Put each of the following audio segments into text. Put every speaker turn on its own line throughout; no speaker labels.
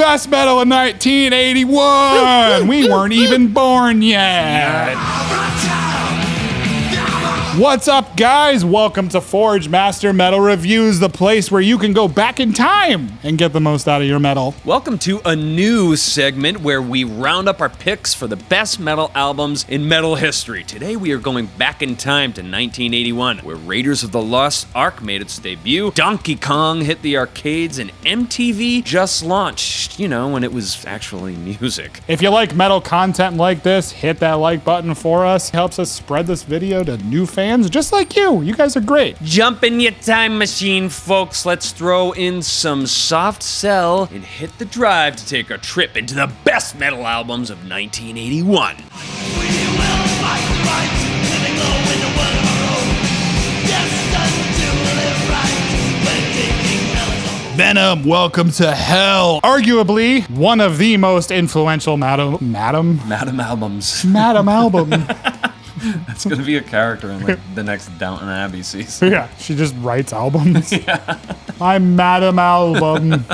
best metal in 1981. We weren't even born yet. What's up, guys? Welcome to Forge Master Metal Reviews, the place where you can go back in time and get the most out of your metal.
Welcome to a new segment where we round up our picks for the best metal albums in metal history. Today we are going back in time to 1981, where Raiders of the Lost Ark made its debut, Donkey Kong hit the arcades, and MTV just launched, when it was actually music.
If you like metal content like this, hit that like button for us. It helps us spread this video to new fans just like you. You guys are great.
Jump in your time machine, folks. Let's throw in some soft sell and hit the drive to take a trip into the best metal albums of 1981.
Venom, Welcome to Hell. Arguably one of the most influential Madam
albums.
Madam album.
That's gonna be a character in the next Downton Abbey season.
Yeah, she just writes albums.
Yeah.
I'm Madam Album.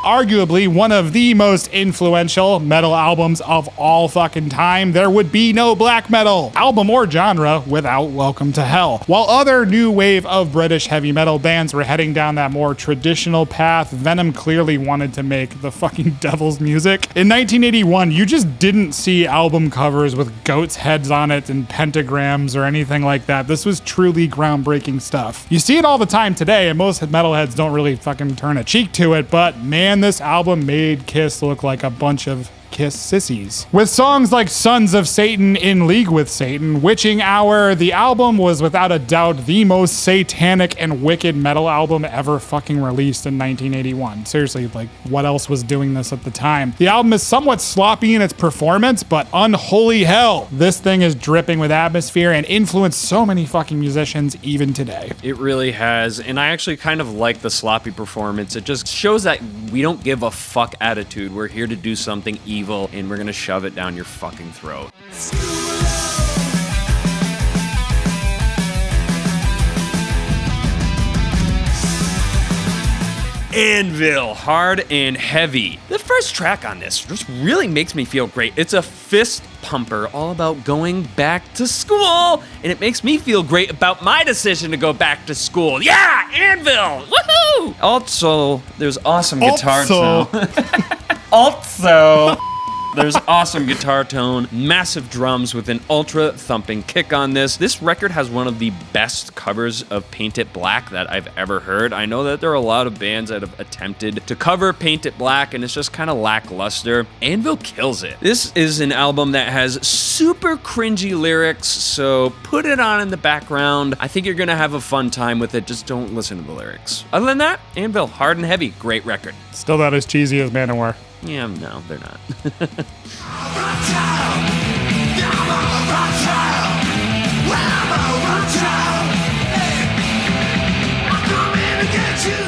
Arguably one of the most influential metal albums of all fucking time. There would be no black metal album or genre without Welcome to Hell. While other new wave of British heavy metal bands were heading down that more traditional path, Venom clearly wanted to make the fucking devil's music. In 1981, you just didn't see album covers with goats' heads on it and pentagrams or anything like that. This was truly groundbreaking stuff. You see it all the time today, and most metalheads don't really fucking turn a cheek to it, but man, this album made Kiss look like a bunch of Kiss sissies. With songs like Sons of Satan, In League with Satan, Witching Hour, the album was without a doubt the most satanic and wicked metal album ever fucking released in 1981. Seriously, what else was doing this at the time? The album is somewhat sloppy in its performance, but unholy hell, this thing is dripping with atmosphere and influenced so many fucking musicians even today.
It really has, and I actually kind of like the sloppy performance. It just shows that we don't give a fuck attitude. We're here to do something evil, and we're gonna shove it down your fucking throat. Anvil, hard and heavy. The first track on this just really makes me feel great. It's a fist pumper all about going back to school, and it makes me feel great about my decision to go back to school. Yeah, Anvil! Woohoo! Also, there's awesome guitar tone. There's awesome guitar tone, massive drums with an ultra thumping kick on this. This record has one of the best covers of Paint It Black that I've ever heard. I know that there are a lot of bands that have attempted to cover Paint It Black, and it's just kind of lackluster. Anvil kills it. This is an album that has super cringy lyrics, so put it on in the background. I think you're gonna have a fun time with it. Just don't listen to the lyrics. Other than that, Anvil, hard and heavy, great record.
Still not as cheesy as Manowar.
Yeah, no, they're not.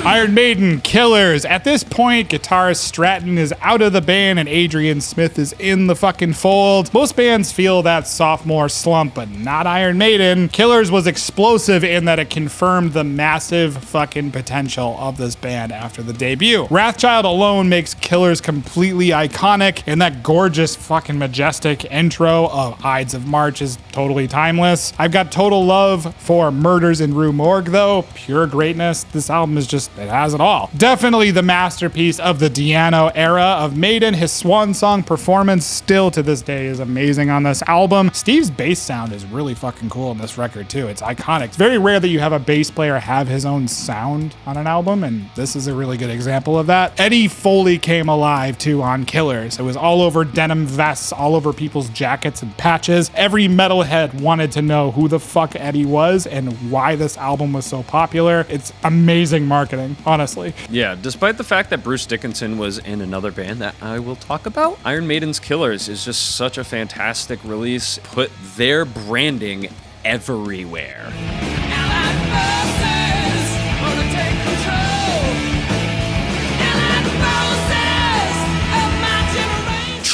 Iron Maiden, Killers. At this point, guitarist Stratton is out of the band and Adrian Smith is in the fucking fold. Most bands feel that sophomore slump, but not Iron Maiden. Killers was explosive in that it confirmed the massive fucking potential of this band after the debut. Wrathchild alone makes Killers completely iconic, and that gorgeous fucking majestic intro of Ides of March is totally timeless. I've got total love for Murders in Rue Morgue though. Pure greatness. This album is just, it has it all. Definitely the masterpiece of the Di'Anno era of Maiden. His swan song performance still to this day is amazing on this album. Steve's bass sound is really fucking cool on this record too. It's iconic. It's very rare that you have a bass player have his own sound on an album, and this is a really good example of that. Eddie Foley came alive too on Killers. It was all over denim vests, all over people's jackets and patches. Every metalhead wanted to know who the fuck Eddie was and why this album was so popular. It's amazing marketing, honestly.
Yeah, despite the fact that Bruce Dickinson was in another band that I will talk about, Iron Maiden's Killers is just such a fantastic release. Put their branding everywhere.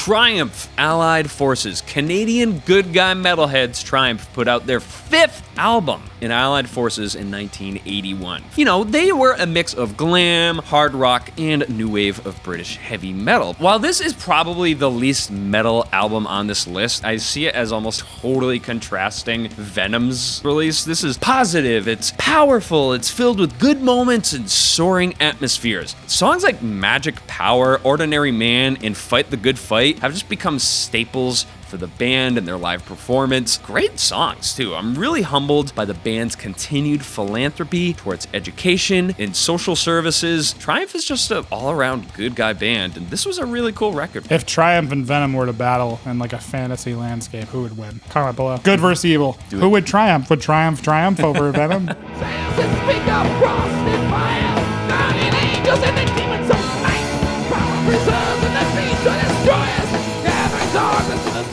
Triumph Allied Forces. Canadian good guy metalheads Triumph put out their 5th album in Allied Forces in 1981. You know, they were a mix of glam, hard rock, and new wave of British heavy metal. While this is probably the least metal album on this list, I see it as almost totally contrasting Venom's release. This is positive, it's powerful, it's filled with good moments and soaring atmospheres. Songs like Magic Power, Ordinary Man, and Fight the Good Fight have just become staples for the band and their live performance. Great songs, too. I'm really humbled by the band's continued philanthropy towards education and social services. Triumph is just an all-around good guy band, and this was a really cool record.
If Triumph and Venom were to battle in like a fantasy landscape, who would win? Comment below. Good versus evil. Who would triumph? Would Triumph over Venom?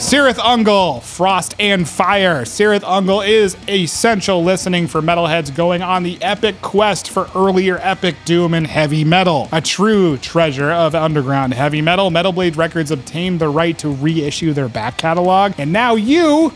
Cirith Ungol, Frost and Fire. Cirith Ungol is essential listening for metalheads going on the epic quest for earlier epic doom and heavy metal. A true treasure of underground heavy metal, Metal Blade Records obtained the right to reissue their back catalog, and now you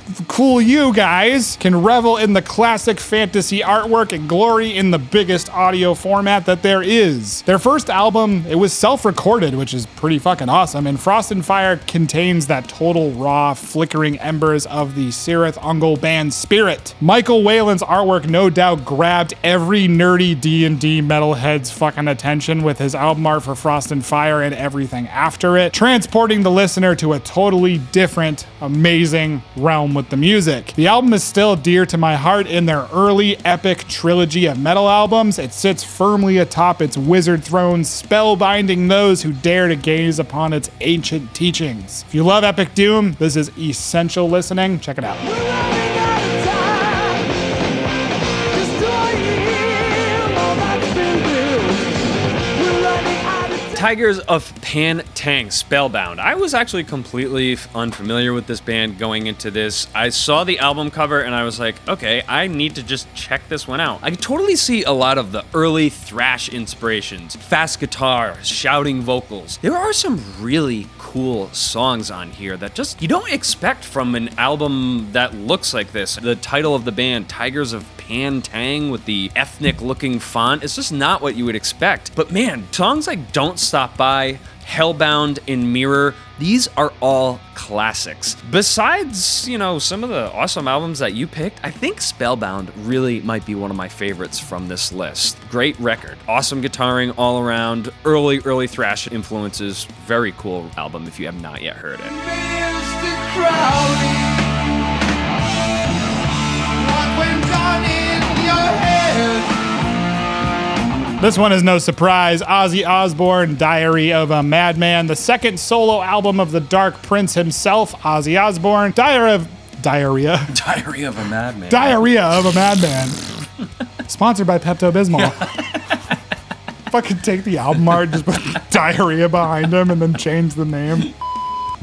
guys, can revel in the classic fantasy artwork and glory in the biggest audio format that there is. Their first album, it was self-recorded, which is pretty fucking awesome, and Frost and Fire contains that total raw, flickering embers of the Cirith Ungol band spirit. Michael Whalen's artwork no doubt grabbed every nerdy D&D metalhead's fucking attention with his album art for Frost and Fire and everything after it, transporting the listener to a totally different, amazing realm with the music. The album is still dear to my heart in their early epic trilogy of metal albums. It sits firmly atop its wizard throne, spellbinding those who dare to gaze upon its ancient teachings. If you love epic doom, this is essential listening. Check it out.
Tygers of Pan Tang, Spellbound. I was actually completely unfamiliar with this band going into this. I saw the album cover and I was like, okay, I need to just check this one out. I can totally see a lot of the early thrash inspirations, fast guitar, shouting vocals. There are some really cool songs on here that just you don't expect from an album that looks like this. The title of the band, Tygers of Pan Tang, with the ethnic looking font, it's just not what you would expect. But man, songs like Don't Stop By, Hellbound, and Mirror, these are all classics. Besides, you know, some of the awesome albums that you picked, I think Spellbound really might be one of my favorites from this list. Great record, awesome guitaring all around, early thrash influences, very cool album if you have not yet heard it.
This one is no surprise. Ozzy Osbourne, Diary of a Madman, the second solo album of the Dark Prince himself, Ozzy Osbourne. Diarrhea
of a Madman.
Diarrhea of a Madman. Sponsored by Pepto-Bismol. Fucking take the album art, just put diarrhea behind him, and then change the name.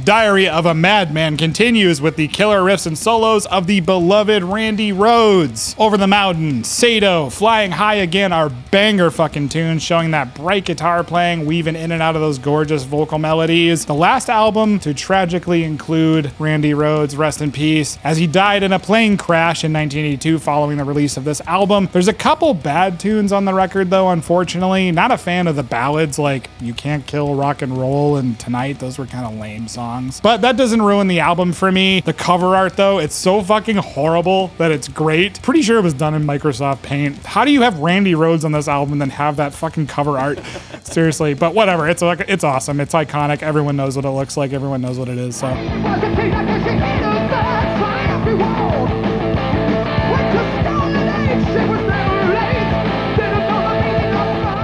Diary of a Madman continues with the killer riffs and solos of the beloved Randy Rhoads. Over the Mountain, Sado, Flying High Again are banger fucking tunes showing that bright guitar playing, weaving in and out of those gorgeous vocal melodies. The last album to tragically include Randy Rhoads, rest in peace, as he died in a plane crash in 1982 following the release of this album. There's a couple bad tunes on the record though, unfortunately. Not a fan of the ballads like You Can't Kill Rock and Roll and Tonight. Those were kind of lame songs. But that doesn't ruin the album for me. The cover art though, it's so fucking horrible that it's great. Pretty sure it was done in Microsoft Paint. How do you have Randy Rhoads on this album and then have that fucking cover art? Seriously, but whatever. It's awesome. It's iconic. Everyone knows what it looks like. Everyone knows what it is. So.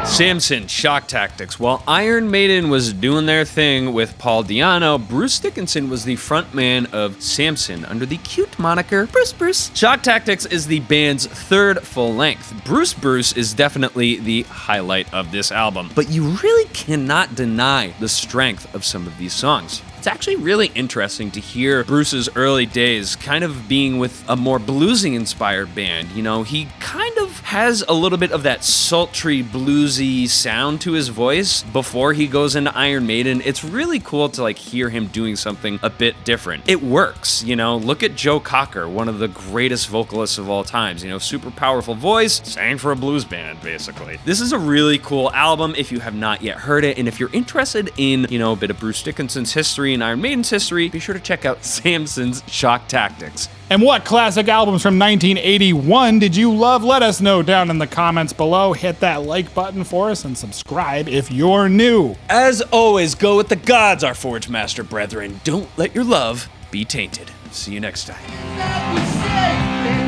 Samson, Shock Tactics. While Iron Maiden was doing their thing with Paul Di'Anno, Bruce Dickinson was the frontman of Samson under the cute moniker Bruce. Shock Tactics is the band's third full length. Bruce is definitely the highlight of this album, but you really cannot deny the strength of some of these songs. It's it's actually really interesting to hear Bruce's early days kind of being with a more bluesy inspired band. You know, he kind of has a little bit of that sultry, bluesy sound to his voice before he goes into Iron Maiden. It's really cool to like hear him doing something a bit different. It works, you know. Look at Joe Cocker, one of the greatest vocalists of all times. You know, super powerful voice, sang for a blues band, basically. This is a really cool album if you have not yet heard it, and if you're interested in, you know, a bit of Bruce Dickinson's history and Iron Maiden's history, be sure to check out Samson's Shock Tactics.
And what classic albums from 1981 did you love? Let us know down in the comments below. Hit that like button for us and subscribe if you're new.
As always, go with the gods, our Forge Master brethren. Don't let your love be tainted. See you next time.